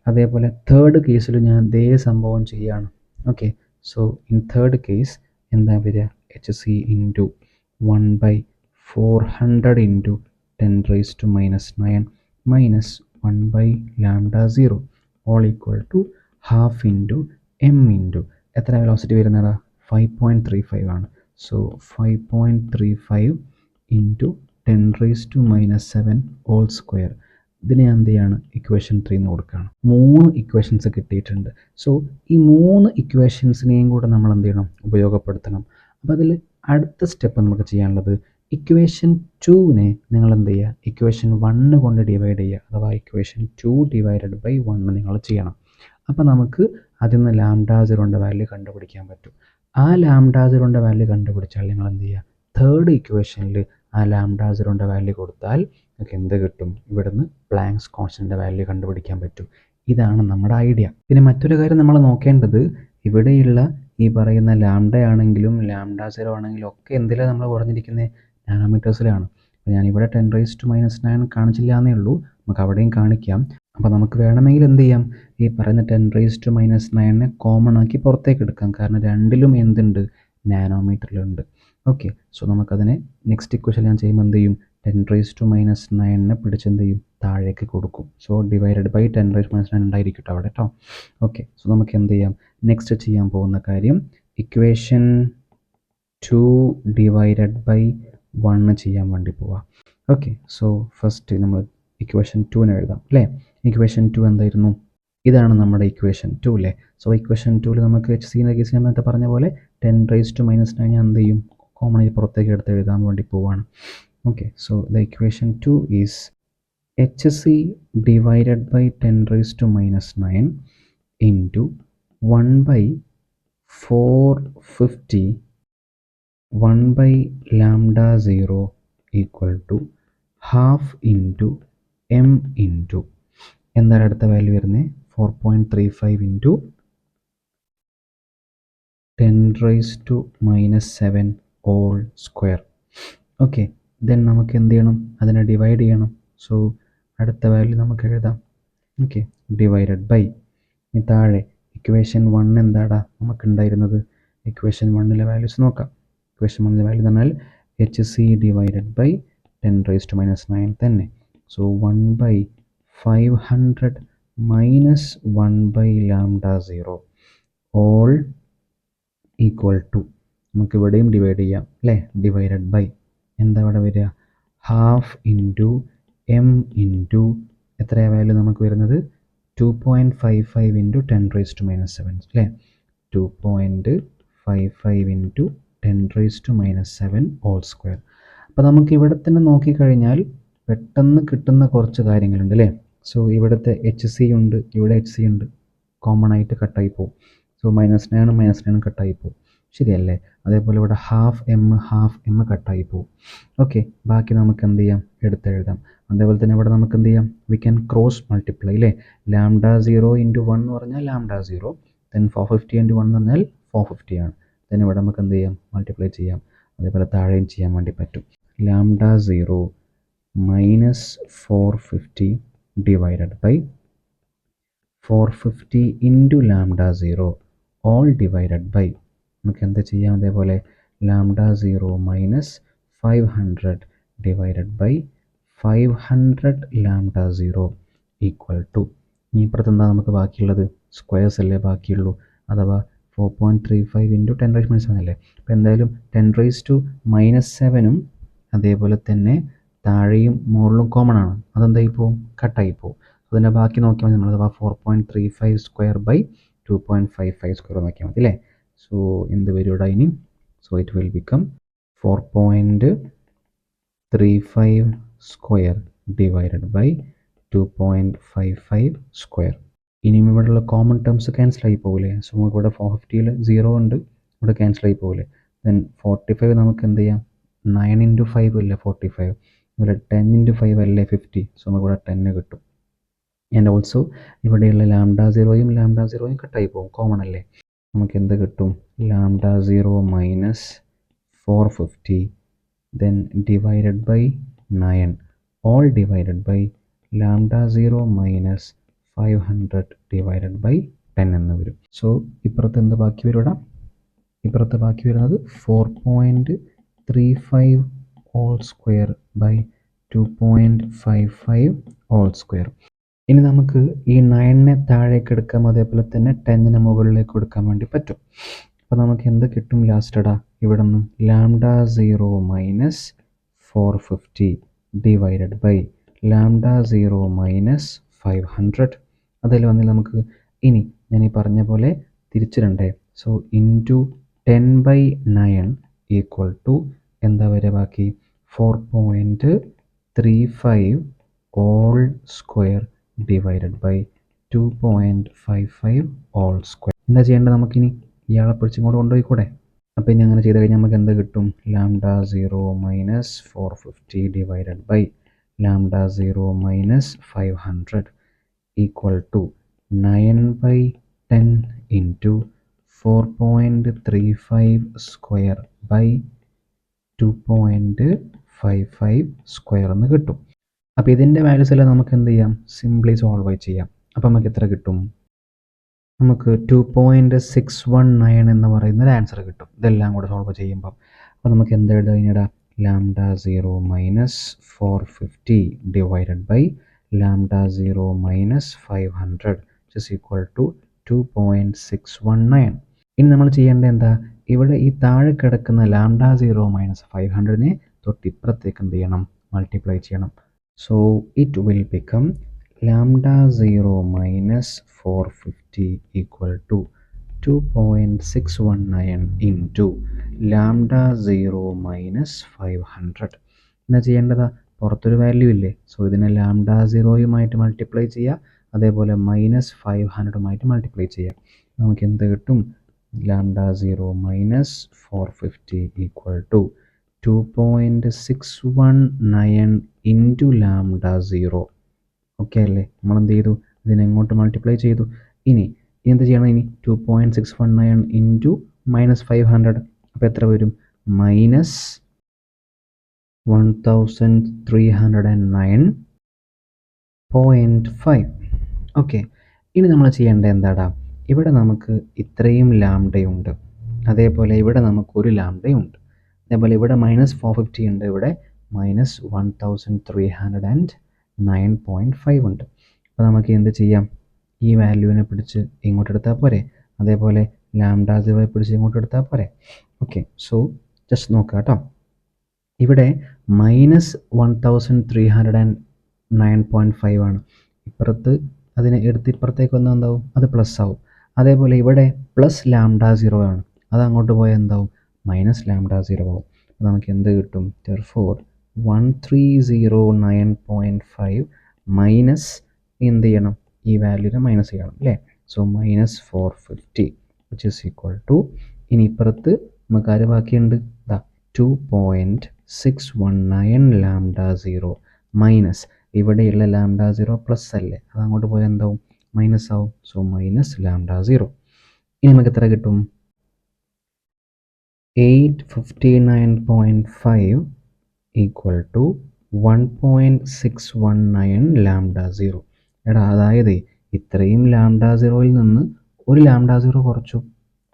അതേപോലെ തേർഡ് കേസിൽ ഞാൻ ഇതേ സംഭവം ചെയ്യുകയാണ്. Okay, so in third case എന്താ വരിക? HC × 1/400 × 10⁻⁻9 minus 1/λ0 all equal to 1/2 × m × എത്ര വെലോസിറ്റി വരുന്നതാ? 5.35 ആണ്. So 5.35 × 10⁻⁻7 whole square. ഇതിനെ ഞാൻ എന്ത് ചെയ്യാണ്? ഇക്വേഷൻ 3 എന്ന് കൊടുക്കുകയാണ്. 3 ഇക്വേഷൻസ് കിട്ടിയിട്ടുണ്ട്. സോ ഈ 3 ഇക്വേഷൻസിനെയും കൂടെ നമ്മൾ എന്ത് ചെയ്യണം? ഉപയോഗപ്പെടുത്തണം. അപ്പോൾ അതിൽ അടുത്ത സ്റ്റെപ്പ് നമുക്ക് ചെയ്യാനുള്ളത് ഇക്വേഷൻ 2നെ നിങ്ങൾ എന്ത് ചെയ്യുക? ഇക്വേഷൻ 1 കൊണ്ട് ഡിവൈഡ് ചെയ്യുക. അഥവാ ഇക്വേഷൻ 2 / 1 നിങ്ങൾ ചെയ്യണം. അപ്പോൾ നമുക്ക് അതിൽ നിന്ന് λ0ൻ്റെ വാല്യൂ കണ്ടുപിടിക്കാൻ പറ്റും. ആ λ0ൻ്റെ വാല്യൂ കണ്ടുപിടിച്ചാൽ നിങ്ങൾ എന്ത് ചെയ്യുക? തേർഡ് ഇക്വേഷനിൽ ആ λ0ൻ്റെ വാല്യൂ കൊടുത്താൽ നമുക്ക് എന്ത് കിട്ടും? ഇവിടുന്ന് പ്ലാങ്ക്സ് കോൺസ്റ്റൻ്റിൻ്റെ വാല്യൂ കണ്ടുപിടിക്കാൻ പറ്റും. ഇതാണ് നമ്മുടെ ഐഡിയ. പിന്നെ മറ്റൊരു കാര്യം നമ്മൾ നോക്കേണ്ടത്, ഇവിടെയുള്ള ഈ പറയുന്ന λ ആണെങ്കിലും ആണെങ്കിലും ഒക്കെ എന്തിലാണ് നമ്മൾ പറഞ്ഞിരിക്കുന്നത്? നാനോമീറ്റേഴ്സിലാണ്. അപ്പോൾ ഞാനിവിടെ 10⁻⁻9 കാണിച്ചില്ല എന്നേ ഉള്ളൂ. നമുക്ക് അവിടെയും കാണിക്കാം. അപ്പോൾ നമുക്ക് വേണമെങ്കിൽ എന്ത് ചെയ്യാം? ഈ പറയുന്ന 10⁻⁻9നെ കോമൺ ആക്കി പുറത്തേക്ക് എടുക്കാം. കാരണം രണ്ടിലും എന്തുണ്ട്? നാനോമീറ്ററിലുണ്ട്. ഓക്കെ, സോ നമുക്കതിനെ നെക്സ്റ്റ് ഇക്വേഷൻ ഞാൻ ചെയ്യുമ്പോൾ എന്ത് ചെയ്യും? 10⁻⁻9നെ പിടിച്ചെന്ത് ചെയ്യും? താഴേക്ക് കൊടുക്കും. സോ ഡിവൈഡഡ് ബൈ 10⁻⁻9 ഉണ്ടായിരിക്കട്ടെ അവിടെ കേട്ടോ. ഓക്കെ, സോ നമുക്ക് എന്ത് ചെയ്യാം? നെക്സ്റ്റ് ചെയ്യാൻ പോകുന്ന കാര്യം ഇക്വേഷൻ 2 / 1 ചെയ്യാൻ വേണ്ടി പോവാം. ഓക്കെ, സോ ഫസ്റ്റ് നമ്മൾ ഇക്വേഷൻ 2നെ എഴുതാം അല്ലേ. ഇക്വേഷൻ 2 എന്തായിരുന്നു? ഇതാണ് നമ്മുടെ ഇക്വേഷൻ 2 അല്ലേ. സോ ഇക്വേഷൻ 2ൽ നമുക്ക് HC എന്ന കേസ് ഞാൻ നേരത്തെ പറഞ്ഞ പോലെ 10⁻⁻9 ഞാൻ എന്ത് ചെയ്യും? കോമൺ ആയി പുറത്തേക്ക് എടുത്ത് എഴുതാൻ വേണ്ടി പോവാണ്. Okay, so the equation 2 is HC / 10⁻⁻9 into 1/450 1/λ0 equal to 1/2 × m × എന്താണ് അടുത്ത വാല്യൂ വരുന്നത്? 4.35 × 10⁻⁻7 ഹോൾ സ്ക്വയർ. ഓക്കെ, ദെൻ നമുക്ക് എന്ത് ചെയ്യണം? അതിനെ ഡിവൈഡ് ചെയ്യണം. സോ അടുത്ത വാല്യൂ നമുക്ക് എഴുതാം. ഓക്കെ, ഡിവൈഡഡ് ബൈ താഴെ ഇക്വേഷൻ 1 എന്താടാ നമുക്കുണ്ടായിരുന്നത്? ഇക്വേഷൻ 1ലെ വാല്യൂസ് നോക്കാം. ഇക്വേഷൻ 1ലെ വാല്യൂ എന്ന് പറഞ്ഞാൽ HC / 10⁻⁻9 തന്നെ. So 1/500 minus 1/λ0 all equal to, നമുക്ക് ഇവിടെയും ഡിവൈഡ് ചെയ്യാം അല്ലേ. ഡിവൈഡഡ് ബൈ എന്താ ഇവിടെ വരിക? 1/2 × m × എത്രയാണ് വാല്യൂ നമുക്ക് വരുന്നത്? 2.55 × 10⁻⁻7 അല്ലേ. 2.55 × 10⁻⁻7 ഹോൾ സ്ക്വയർ. അപ്പോൾ നമുക്ക് ഇവിടെ തന്നെ നോക്കിക്കഴിഞ്ഞാൽ പെട്ടെന്ന് കിട്ടുന്ന കുറച്ച് കാര്യങ്ങളുണ്ട് അല്ലേ. സോ ഇവിടുത്തെ എച്ച് സി ഉണ്ട്, ഇവിടെ എച്ച് സി ഉണ്ട്, കോമൺ ആയിട്ട് കട്ടായി പോകും. സോ -9 കട്ടായി പോകും, ശരിയല്ലേ. അതേപോലെ ഇവിടെ ഹാഫ് എം കട്ടായി പോകും. ഓക്കെ, ബാക്കി നമുക്ക് എന്ത് ചെയ്യാം, എടുത്തെഴുതാം. അതേപോലെ തന്നെ ഇവിടെ നമുക്ക് എന്ത് ചെയ്യാം, വി ക്യാൻ ക്രോസ് മൾട്ടിപ്ലൈ അല്ലേ. λ0 × 1 എന്ന് പറഞ്ഞാൽ λ0, ദെൻ 450 × 1 എന്ന് പറഞ്ഞാൽ 450 ആണ്. ദെൻ ഇവിടെ നമുക്ക് എന്ത് ചെയ്യാം, മൾട്ടിപ്ലൈ ചെയ്യാം. അതേപോലെ താഴെയും ചെയ്യാൻ വേണ്ടി പറ്റും. λ0 minus 450 divided by 450 into λ0 all divided by, നമുക്ക് എന്ത് ചെയ്യാം, അതേപോലെ λ0 minus 500 divided by 500 λ0 equal to, ഈ ഇപ്പുറത്ത് എന്താ നമുക്ക് ബാക്കിയുള്ളത്, സ്ക്വയർസ് അല്ലേ ബാക്കിയുള്ളൂ, അഥവാ 4.35 into 10⁻⁻7 അല്ലേ. അപ്പോൾ എന്തായാലും 10⁻⁻7 അതേപോലെ തന്നെ താഴെയും മുകളിലും കോമൺ ആണ്, അതെന്തായി പോവും, കട്ടായി പോവും. അതിൻ്റെ ബാക്കി നോക്കിയാൽ മതി നമ്മൾ, അഥവാ 4.35 സ്ക്വയർ ബൈ 2.55 സ്ക്വയർ നോക്കിയാൽ മതി അല്ലേ. സോ എന്ത് വരും ഇവിടെ ഇനി, so it will become 4.35 square divided by 2.55 square. ഇനിയും ഇവിടെയുള്ള കോമൺ ടേംസ് ക്യാൻസൽ ആയി പോകില്ലേ. സോ നമുക്ക് ഇവിടെ 450ൽ 0 ഉണ്ട്, ഇവിടെ ക്യാൻസൽ ആയി പോകില്ലേ. ദെൻ 45 നമുക്ക് എന്ത് ചെയ്യാം, 9 × 5 അല്ലേ 45, ഇവിടെ 10 × 5 അല്ലേ 50. സോ നമുക്ക് ഇവിടെ 10 കിട്ടും. ആൻഡ് ഓൾസോ ഇവിടെയുള്ള λ0യും കട്ടായി പോകും, കോമൺ അല്ലേ. നമുക്ക് എന്ത് കിട്ടും, λ0 minus 450 then divided by 9 all divided by λ0 minus 500 divided by 10 എന്ന് വരും. സോ ഇപ്പുറത്ത് എന്ത് ബാക്കി വരും, ഇവിടെ ഇപ്പുറത്ത് ബാക്കി വരുന്നത് 4.35 all square by 2.55 all square. ഇനി നമുക്ക് ഈ 9നെ താഴേക്ക് എടുക്കാം, അതേപോലെ തന്നെ 10നെ മുകളിലേക്ക് കൊടുക്കാൻ വേണ്ടി പറ്റും. അപ്പോൾ നമുക്ക് എന്ത് കിട്ടും ലാസ്റ്റടാ, ഇവിടെ നിന്ന് λ0 minus 450 divided by λ0 minus 500. അതിൽ വന്നില്ല നമുക്ക്. ഇനി ഞാൻ ഈ പറഞ്ഞ പോലെ തിരിച്ചിടണ്ടേ. സോ ഇൻറ്റു 10/9 ഈക്വൽ ടു എന്താ വരെ ബാക്കി, 4.35 all square divided by 2.55 all square. എന്താ ചെയ്യേണ്ടത്, നമുക്കിനി ഇയാളെ പിടിച്ചും കൂടെ കൊണ്ടുപോയിക്കൂടെ. അപ്പോൾ ഇനി അങ്ങനെ ചെയ്ത് കഴിഞ്ഞാൽ നമുക്ക് എന്ത് കിട്ടും, λ0 minus 450 divided by λ0 minus 500 equal to 9/10 into 4.35 square by 2.55 square എന്ന് കിട്ടും. അപ്പോൾ ഇതിൻ്റെ വാല്യൂസ് എല്ലാം നമുക്ക് എന്ത് ചെയ്യാം, സിംപ്ലി സോൾവ് ചെയ്യാം. അപ്പോൾ നമുക്ക് എത്ര കിട്ടും, നമുക്ക് 2.619 എന്ന് പറയുന്നൊരു ആൻസർ കിട്ടും ഇതെല്ലാം കൂടെ സോൾവ് ചെയ്യുമ്പം. അപ്പോൾ നമുക്ക് എന്ത് എഴുതാം, ഇതിനിടെ λ0 minus 450 divided by λ0 minus 500 which is equal to 2.619. ഇനി നമ്മൾ ചെയ്യേണ്ടത് എന്താ, ഇവിടെ ഈ താഴെ കിടക്കുന്ന λ0 minus 500നെ തൊട്ടിപ്പുറത്തേക്ക് എന്ത് ചെയ്യണം, മൾട്ടിപ്ലൈ ചെയ്യണം. So it will become λ0 minus 450 equal to 2.619 into λ0 minus 500. എന്താ ചെയ്യേണ്ടത്, പുറത്തൊരു വാല്യൂ ഇല്ലേ. സോ ഇതിനെ λ0യുമായിട്ട് മൾട്ടിപ്ലൈ ചെയ്യുക, അതേപോലെ -500ുമായിട്ട് മൾട്ടിപ്ലൈ ചെയ്യുക. നമുക്ക് എന്ത് കിട്ടും, λ0 minus 450 equal to 2.619 into λ0. Okay അല്ലേ, നമ്മളെന്ത് ചെയ്തു, ഇതിനെങ്ങോട്ട് മൾട്ടിപ്ലൈ ചെയ്തു. ഇനി എന്ത് ചെയ്യണം, ഇനി 2.619 ഇൻറ്റു -500, അപ്പോൾ എത്ര വരും, -1309.5. ഓക്കെ, ഇനി നമ്മൾ ചെയ്യേണ്ടത് എന്താടാ, ഇവിടെ നമുക്ക് ഇത്രയും ലാംഡയുണ്ട്, അതേപോലെ ഇവിടെ നമുക്കൊരു ലാംഡയുണ്ട്, അതേപോലെ ഇവിടെ -450 ഉണ്ട്, ഇവിടെ -1309.5 ഉണ്ട്. അപ്പോൾ നമുക്ക് എന്ത് ചെയ്യാം, ഈ വാല്യൂവിനെ പിടിച്ച് ഇങ്ങോട്ട് എടുത്താൽ പോരെ, അതേപോലെ λ0 പിടിച്ച് ഇങ്ങോട്ട് എടുത്താൽ പോരെ. ഓക്കെ, സോ ജസ്റ്റ് നോക്കുക കേട്ടോ, ഇവിടെ -1309.5 ആണ്, ഇപ്പുറത്ത് അതിനെ എടുത്ത് ഇപ്പുറത്തേക്ക് വന്നാൽ എന്താവും, അത് പ്ലസ് ആവും. അതേപോലെ ഇവിടെ +λ0 ആണ്, അത് അങ്ങോട്ട് പോയാൽ എന്താവും, -λ0 ആവും. അപ്പോൾ നമുക്ക് എന്ത് കിട്ടും, therefore 1309.5 മൈനസ് എന്ത് ചെയ്യണം, ഈ വാല്യൂനെ മൈനസ് ചെയ്യണം അല്ലേ. So -450 which is equal to, ഇനി ഇപ്പുറത്ത് നമുക്ക് ആര് ബാക്കിയുണ്ട്, 2.619 λ0 മൈനസ് ഇവിടെയുള്ള λ0 പ്ലസ് അല്ലേ, അത് അങ്ങോട്ട് പോയാൽ എന്താവും, മൈനസ് ആവും. സോ -λ0. ഇനി നമുക്ക് എത്ര കിട്ടും, 859.5 ഈക്വൽ ടു 1.619 λ0. എടാ അതായത് ഇത്രയും λ0യിൽ നിന്ന് ഒരു λ0 കുറച്ചു,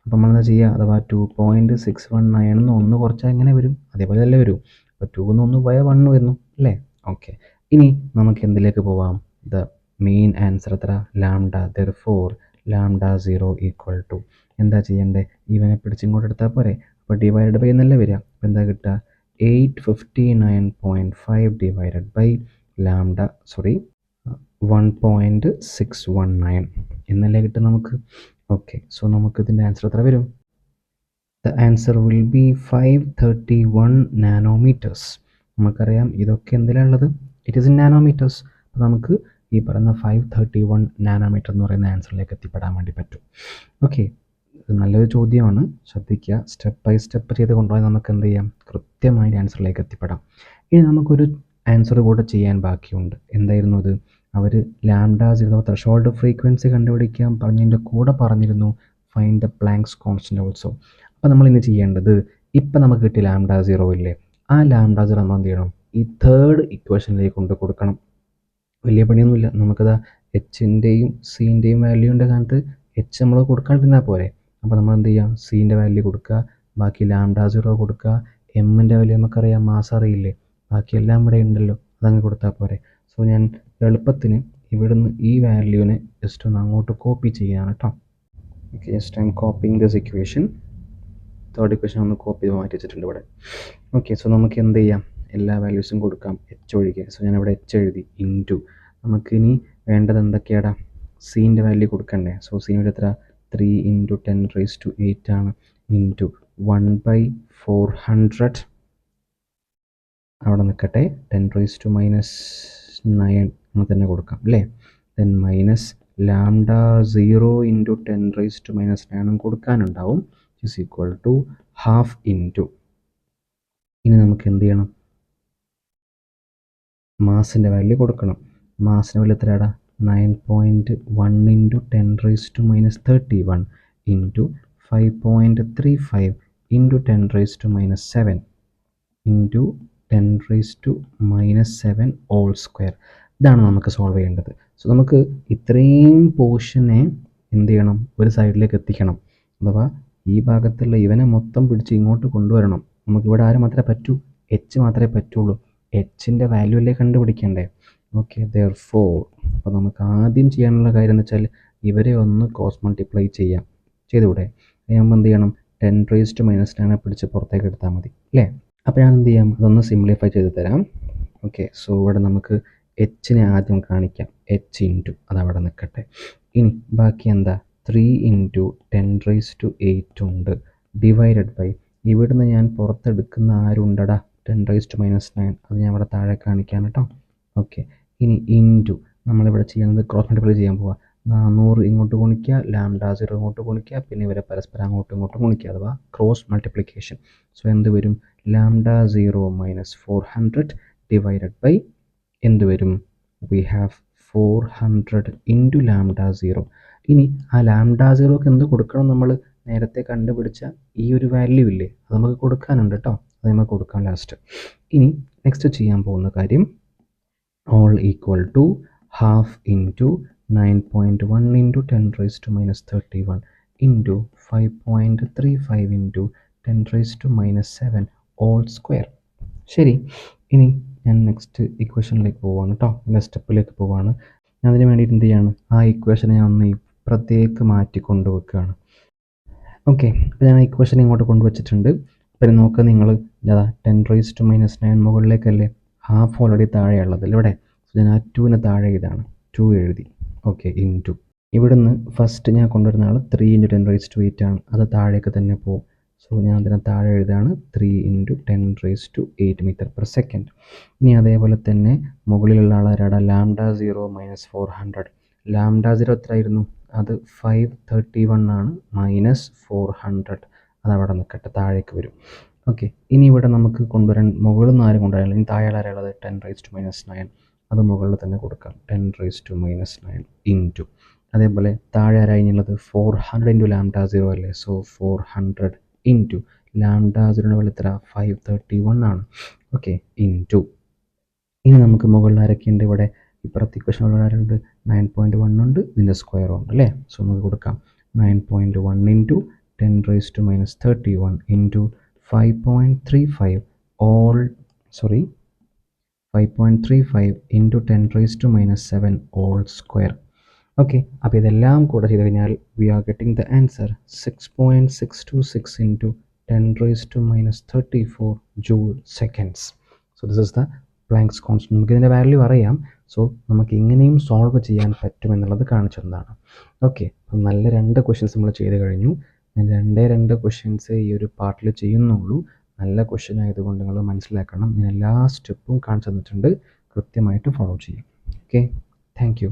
അപ്പോൾ നമ്മളെന്താ ചെയ്യുക, അഥവാ 2.619 1 കുറച്ചാൽ എങ്ങനെ വരും, അതേപോലെ അല്ലേ വരും. അപ്പോൾ 2 1 പോയാൽ 1 വരുന്നു അല്ലേ. ഓക്കെ, ഇനി നമുക്ക് എന്തിലേക്ക് പോവാം, ദ മെയിൻ ആൻസർ എത്ര, ലാംഡ. ദെർഫോർ λ0 ഈക്വൽ ടു എന്താ ചെയ്യണ്ടേ, ഇവനെ പിടിച്ച് ഇങ്ങോട്ട് എടുത്താൽ പോരെ, അപ്പോൾ ഡിവൈഡ് ബൈ എന്നല്ലേ വരിക. അപ്പോൾ എന്താ കിട്ടുക, 859.5 ഡിവൈഡഡ് ബൈ 1.619 എന്നല്ലേ കിട്ടും നമുക്ക്. ഓക്കെ, സോ നമുക്ക് ഇതിൻ്റെ ആൻസർ എത്ര വരും, the answer will be 531 nanometres. നമുക്കറിയാം ഇതൊക്കെ എന്തിലുള്ളത്, ഇറ്റ് ഈസ് ഇൻ നാനോമീറ്റേഴ്സ്. അപ്പോൾ നമുക്ക് ഈ പറയുന്ന 531 നാനോമീറ്റർ എന്ന് പറയുന്ന ആൻസറിലേക്ക് എത്തിപ്പെടാൻ വേണ്ടി പറ്റും. ഓക്കെ, ഇത് നല്ലൊരു ചോദ്യമാണ്, ശ്രദ്ധിക്കുക. സ്റ്റെപ്പ് ബൈ സ്റ്റെപ്പ് ചെയ്ത് കൊണ്ടുപോയാൽ നമുക്ക് എന്ത് ചെയ്യാം, കൃത്യമായി ആൻസറിലേക്ക് എത്തിപ്പെടാം. ഇനി നമുക്കൊരു ആൻസർ കൂടെ ചെയ്യാൻ ബാക്കിയുണ്ട്. എന്തായിരുന്നു അത്, അവർ λ0 ത്രെഷോൾഡ് ഫ്രീക്വൻസി കണ്ടുപിടിക്കാൻ പറഞ്ഞതിൻ്റെ കൂടെ പറഞ്ഞിരുന്നു find the Planck's constant also. അപ്പോൾ നമ്മൾ ഇനി ചെയ്യേണ്ടത്, ഇപ്പം നമുക്ക് കിട്ടിയ λ0 ഇല്ലേ, ആ λ0 നമ്മൾ എന്ത് ചെയ്യണം, ഈ തേർഡ് ഇക്വേഷനിലേക്ക് കൊണ്ട് കൊടുക്കണം. വലിയ പണിയൊന്നുമില്ല, നമുക്കത് എച്ചിൻ്റെയും സിൻ്റെയും വാല്യൂൻ്റെ കാലത്ത് എച്ച് നമ്മൾ കൊടുക്കാണ്ടിരുന്നാൽ പോരെ. അപ്പോൾ നമ്മൾ എന്ത് ചെയ്യാം, സിൻ്റെ വാല്യൂ കൊടുക്കുക, ബാക്കി λ0 കൊടുക്കുക, എമ്മിൻ്റെ വാല്യൂ നമുക്കറിയാം, മാസ് അറിയില്ലേ, ബാക്കിയെല്ലാം ഇവിടെ ഉണ്ടല്ലോ, അതങ്ങ് കൊടുത്താൽ പോരെ. സോ ഞാൻ എളുപ്പത്തിന് ഇവിടുന്ന് ഈ വാല്യൂവിനെ ജസ്റ്റ് ഒന്ന് അങ്ങോട്ട് കോപ്പി ചെയ്യുകയാണ് കേട്ടോ. Okay, just I M coping this equation. Third equation ഒന്ന് കോപ്പി ചെയ്ത് മാറ്റി വെച്ചിട്ടുണ്ട് ഇവിടെ. ഓക്കെ, സോ നമുക്ക് എന്ത് ചെയ്യാം, എല്ലാ വാല്യൂസും കൊടുക്കാം, എച്ച് ഒഴികെ. സോ ഞാനിവിടെ എച്ച് എഴുതി, ഇൻറ്റു നമുക്കിനി വേണ്ടത് എന്തൊക്കെയാടാ, സീൻ്റെ വാല്യൂ കൊടുക്കണ്ടേ. സോ സീൻ്റെ എത്ര, 3 × 10⁸ ആണ്, ഇൻറ്റു 1/400 അവിടെ നിൽക്കട്ടെ, 10⁻⁻9 അങ്ങനെ തന്നെ കൊടുക്കാം അല്ലേ. ദെൻ മൈനസ് λ0 × 10⁻⁻9 കൊടുക്കാനുണ്ടാവും, is equal to half into, ഇനി നമുക്ക് എന്ത് ചെയ്യണം, മാസിൻ്റെ വാല്യൂ കൊടുക്കണം. മാസിൻ്റെ വാല്യൂ എത്രയാടാ, 9.1 × 10⁻31 ഇൻറ്റു 5.35 × 10⁻7 ഇൻറ്റു 10⁻7 ഹോൾ സ്ക്വയർ. ഇതാണ് നമുക്ക് സോൾവ് ചെയ്യേണ്ടത്. സോ നമുക്ക് ഇത്രയും പോർഷനെ എന്ത് ചെയ്യണം, ഒരു സൈഡിലേക്ക് എത്തിക്കണം, അഥവാ ഈ ഭാഗത്തുള്ള ഇവനെ മൊത്തം പിടിച്ച് ഇങ്ങോട്ട് കൊണ്ടുവരണം. നമുക്കിവിടെ ആര് മാത്രമേ പറ്റൂ, എച്ച് മാത്രമേ പറ്റുള്ളൂ. എച്ചിൻ്റെ വാല്യൂ അല്ലേ കണ്ടുപിടിക്കണ്ടേ. ഓക്കെ, ദെർഫോർ അപ്പോൾ നമുക്ക് ആദ്യം ചെയ്യാനുള്ള കാര്യം എന്ന് വെച്ചാൽ ഇവരെ ഒന്ന് ക്രോസ് മൾട്ടിപ്ലൈ ചെയ്യാം, ചെയ്തുകൂടെ. നമ്മൾ എന്ത് ചെയ്യണം, 10⁻⁻9 പിടിച്ച് പുറത്തേക്ക് എടുത്താൽ മതി അല്ലേ. അപ്പോൾ ഞാൻ എന്ത് ചെയ്യാം, അതൊന്ന് സിംപ്ലിഫൈ ചെയ്ത് തരാം. ഓക്കെ, സോ ഇവിടെ നമുക്ക് എച്ചിനെ ആദ്യം കാണിക്കാം, എച്ച് ഇൻറ്റു അതവിടെ നിൽക്കട്ടെ. ഇനി ബാക്കി എന്താ, 3 × 10⁻8 ഉണ്ട്, ഡിവൈഡഡ് ബൈ ഇവിടുന്ന് ഞാൻ പുറത്തെടുക്കുന്ന ആരുണ്ടടാ, 10⁻⁻9, അത് ഞാൻ ഇവിടെ താഴെ കാണിക്കാം കേട്ടോ. ഓക്കെ, ഇനി ഇൻറ്റു നമ്മളിവിടെ ചെയ്യുന്നത് ക്രോസ് മൾട്ടിപ്ലൈ ചെയ്യാൻ പോവുക. 400 ഇങ്ങോട്ട് ഗുണിക്കുക, λ0 ഇങ്ങോട്ട് ഗുണിക്കുക, പിന്നെ ഇവരെ പരസ്പരം അങ്ങോട്ടും ഇങ്ങോട്ടും ഗുണിക്കുക, അഥവാ ക്രോസ് മൾട്ടിപ്ലിക്കേഷൻ. സോ എന്ത് വരും, λ0 - 400 ഡിവൈഡഡ് ബൈ എന്ത് വരും, വി ഹാവ് 400 × λ0. ഇനി ആ λ0ക്ക് എന്ത് കൊടുക്കണം, നമ്മൾ നേരത്തെ കണ്ടുപിടിച്ച ഈ ഒരു വാല്യൂ ഇല്ലേ, അത് നമുക്ക് കൊടുക്കാനുണ്ട് കേട്ടോ, അത് നമുക്ക് കൊടുക്കാം ലാസ്റ്റ്. ഇനി നെക്സ്റ്റ് ചെയ്യാൻ പോകുന്ന കാര്യം, all equal to half into 9.1 × 10⁻31 into 5.35 × 10⁻7 whole square. ശരി, ഇനി ഞാൻ നെക്സ്റ്റ് ഇക്വേഷനിലേക്ക് പോവുകയാണ് കേട്ടോ, അല്ല സ്റ്റെപ്പിലേക്ക് പോവുകയാണ്. ഞാൻ അതിന് വേണ്ടിയിട്ട് എന്ത് ചെയ്യാണ്, ആ ഇക്വേഷനെ ഞാൻ ഒന്ന് ഇപ്പുറത്തേക്ക് മാറ്റി കൊണ്ടുവെക്കുകയാണ്. ഓക്കെ, അപ്പോൾ ഞാൻ ഇക്വേഷൻ ഇങ്ങോട്ട് കൊണ്ടുവച്ചിട്ടുണ്ട്. പിന്നെ നോക്കുക നിങ്ങൾ, 10⁻⁻9 മുകളിലേക്കല്ലേ, ഹാഫ് ഓൾറെഡി താഴെയുള്ളത് ഇവിടെ. സോ ഞാൻ ആ 2ന് താഴെ ഇതാണ് 2 എഴുതി. ഓക്കെ, ഇൻറ്റു ഇവിടുന്ന് ഫസ്റ്റ് ഞാൻ കൊണ്ടുവരുന്ന ആൾ 3 × 10⁻8 ആണ്, അത് താഴേക്ക് തന്നെ പോകും. സോ ഞാൻ അതിന് താഴെ എഴുതാണ് 3 × 10⁸ m/s. ഇനി അതേപോലെ തന്നെ മുകളിലുള്ള ആളാരാടാ λ0 - 400. λ0 എത്രയായിരുന്നു? അത് 531 ആണ്, -400. അതവിടെ നിൽക്കട്ടെ, താഴേക്ക് വരും. ഓക്കെ, ഇനി ഇവിടെ നമുക്ക് കൊണ്ടുവരാൻ മുകളിൽ നിന്ന് ആരും കൊണ്ടുവരാനില്ല. ഇനി താഴെ ആരാളുള്ളത്? 10⁻⁹. അത് മുകളിൽ തന്നെ കൊടുക്കാം, 10⁻⁹ ഇൻറ്റു. അതേപോലെ താഴെ ആരായിട്ടുള്ളത്? 400 × λ0 അല്ലേ? സോ 400 ഇൻറ്റു λ0യുടെ വില എത്ര? 531 ആണ്. Okay, into. ഇനി നമുക്ക് മുകളിൽ ആരൊക്കെയുണ്ട്? ഇവിടെ ഇപ്പുറത്തെ ഇക്വേഷനുള്ള ആരുണ്ട്? 9.1 ഉണ്ട്, ഇതിൻ്റെ സ്ക്വയറും ഉണ്ട് അല്ലേ? സോ നമുക്ക് കൊടുക്കാം 9.1 into 10⁻31 into 5.35 into 10⁻7 whole square. Okay, അപ്പോൾ ഇതെല്ലാം കൂടെ ചെയ്ത് കഴിഞ്ഞാൽ we are getting the answer 6.626 into 10⁻34 joule seconds. So this is the Planck's constant. നമുക്ക് ഇതിൻ്റെ വാല്യൂ അറിയാം. സോ നമുക്ക് ഇങ്ങനെയും സോൾവ് ചെയ്യാൻ പറ്റുമെന്നുള്ളത് കാണിച്ചു തന്നതാണ്. ഓക്കെ, അപ്പം നല്ല 2 ക്വസ്റ്റ്യൻസ് നമ്മൾ ചെയ്ത് കഴിഞ്ഞു. ഞാൻ 2 ക്വസ്റ്റ്യൻസ് ഈ ഒരു പാർട്ടിൽ ചെയ്യുന്നുള്ളൂ. നല്ല ക്വസ്റ്റ്യൻ ആയതുകൊണ്ട് നിങ്ങൾ മനസ്സിലാക്കണം, ഞാൻ എല്ലാ സ്റ്റെപ്പും കാണിച്ചു തന്നിട്ടുണ്ട്, കൃത്യമായിട്ട് ഫോളോ ചെയ്യും. Okay, thank you.